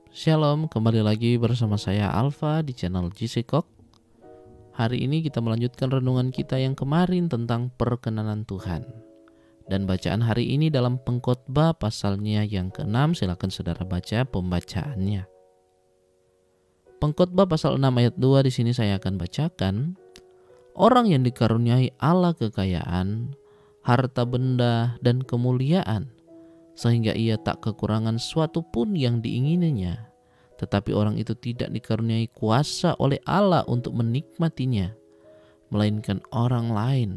Shalom, kembali lagi bersama saya Alfa di channel GC Kok. Hari ini kita melanjutkan renungan kita yang kemarin tentang perkenanan Tuhan. Dan bacaan hari ini dalam Pengkhotbah pasalnya yang ke-6, silakan saudara baca pembacaannya. Pengkhotbah pasal 6 ayat 2 di sini saya akan bacakan. Orang yang dikaruniai Allah kekayaan, harta benda dan kemuliaan, sehingga ia tak kekurangan suatu pun yang diingininya. Tetapi orang itu tidak dikaruniai kuasa oleh Allah untuk menikmatinya, melainkan orang lain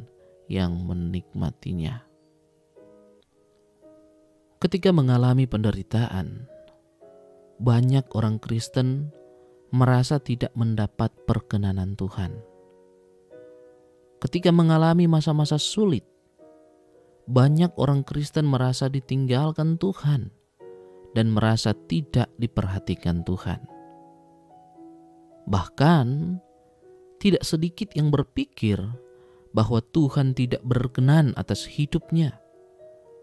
yang menikmatinya. Ketika mengalami penderitaan, banyak orang Kristen merasa tidak mendapat perkenanan Tuhan. Ketika mengalami masa-masa sulit, banyak orang Kristen merasa ditinggalkan Tuhan dan merasa tidak diperhatikan Tuhan. Bahkan, tidak sedikit yang berpikir bahwa Tuhan tidak berkenan atas hidupnya,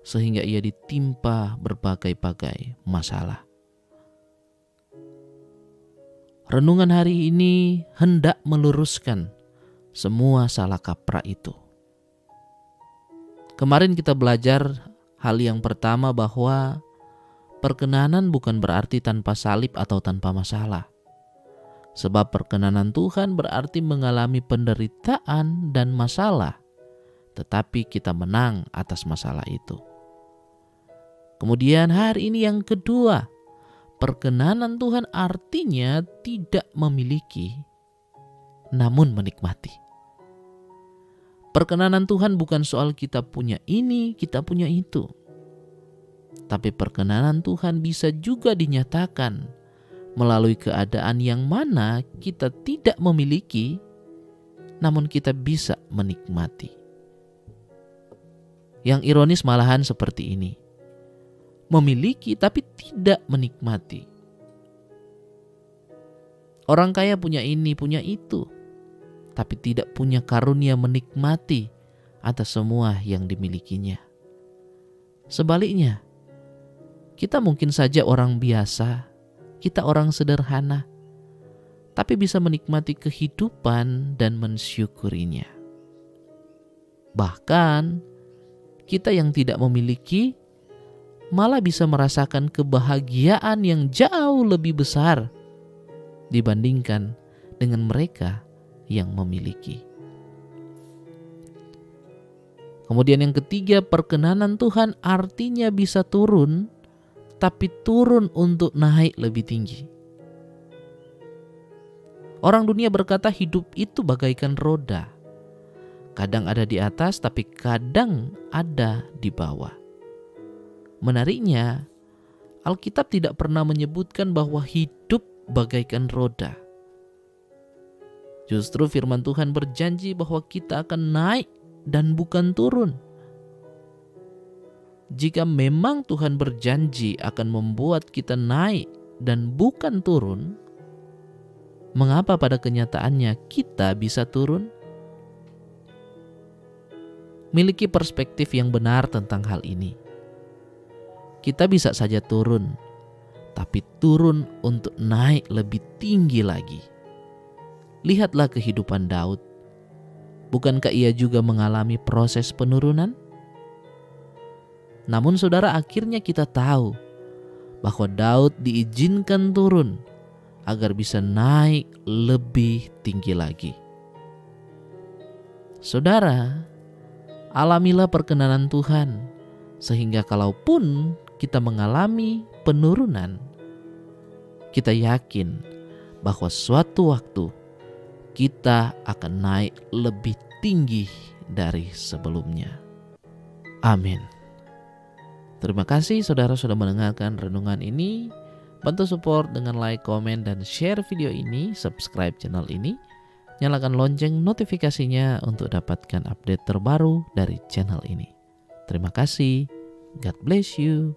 sehingga ia ditimpa berbagai-bagai masalah. Renungan hari ini hendak meluruskan semua salah kaprah itu. Kemarin kita belajar hal yang pertama bahwa perkenanan bukan berarti tanpa salib atau tanpa masalah. Sebab perkenanan Tuhan berarti mengalami penderitaan dan masalah, tetapi kita menang atas masalah itu. Kemudian hari ini yang kedua, perkenanan Tuhan artinya tidak memiliki, namun menikmati. Perkenanan Tuhan bukan soal kita punya ini, kita punya itu. Tapi perkenanan Tuhan bisa juga dinyatakan melalui keadaan yang mana kita tidak memiliki, namun kita bisa menikmati. Yang ironis malahan seperti ini. Memiliki tapi tidak menikmati. Orang kaya punya ini, punya itu, tapi tidak punya karunia menikmati atas semua yang dimilikinya. Sebaliknya, kita mungkin saja orang biasa, kita orang sederhana, tapi bisa menikmati kehidupan dan mensyukurinya. Bahkan, kita yang tidak memiliki malah bisa merasakan kebahagiaan yang jauh lebih besar dibandingkan dengan mereka yang memiliki. Kemudian yang ketiga, perkenanan Tuhan artinya bisa turun, tapi turun untuk naik lebih tinggi. Orang dunia berkata hidup itu bagaikan roda. Kadang ada di atas, tapi kadang ada di bawah. Menariknya, Alkitab tidak pernah menyebutkan bahwa hidup bagaikan roda. Justru firman Tuhan berjanji bahwa kita akan naik dan bukan turun. Jika memang Tuhan berjanji akan membuat kita naik dan bukan turun, mengapa pada kenyataannya kita bisa turun? Miliki perspektif yang benar tentang hal ini. Kita bisa saja turun, tapi turun untuk naik lebih tinggi lagi. Lihatlah kehidupan Daud. Bukankah ia juga mengalami proses penurunan? Namun saudara, akhirnya kita tahu bahwa Daud diizinkan turun agar bisa naik lebih tinggi lagi. Saudara, alamilah perkenanan Tuhan, sehingga kalaupun kita mengalami penurunan, kita yakin bahwa suatu waktu kita akan naik lebih tinggi dari sebelumnya. Amin. Terima kasih saudara sudah mendengarkan renungan ini. Bantu support dengan like, komen, dan share video ini, subscribe channel ini, nyalakan lonceng notifikasinya untuk dapatkan update terbaru dari channel ini. Terima kasih. God bless you.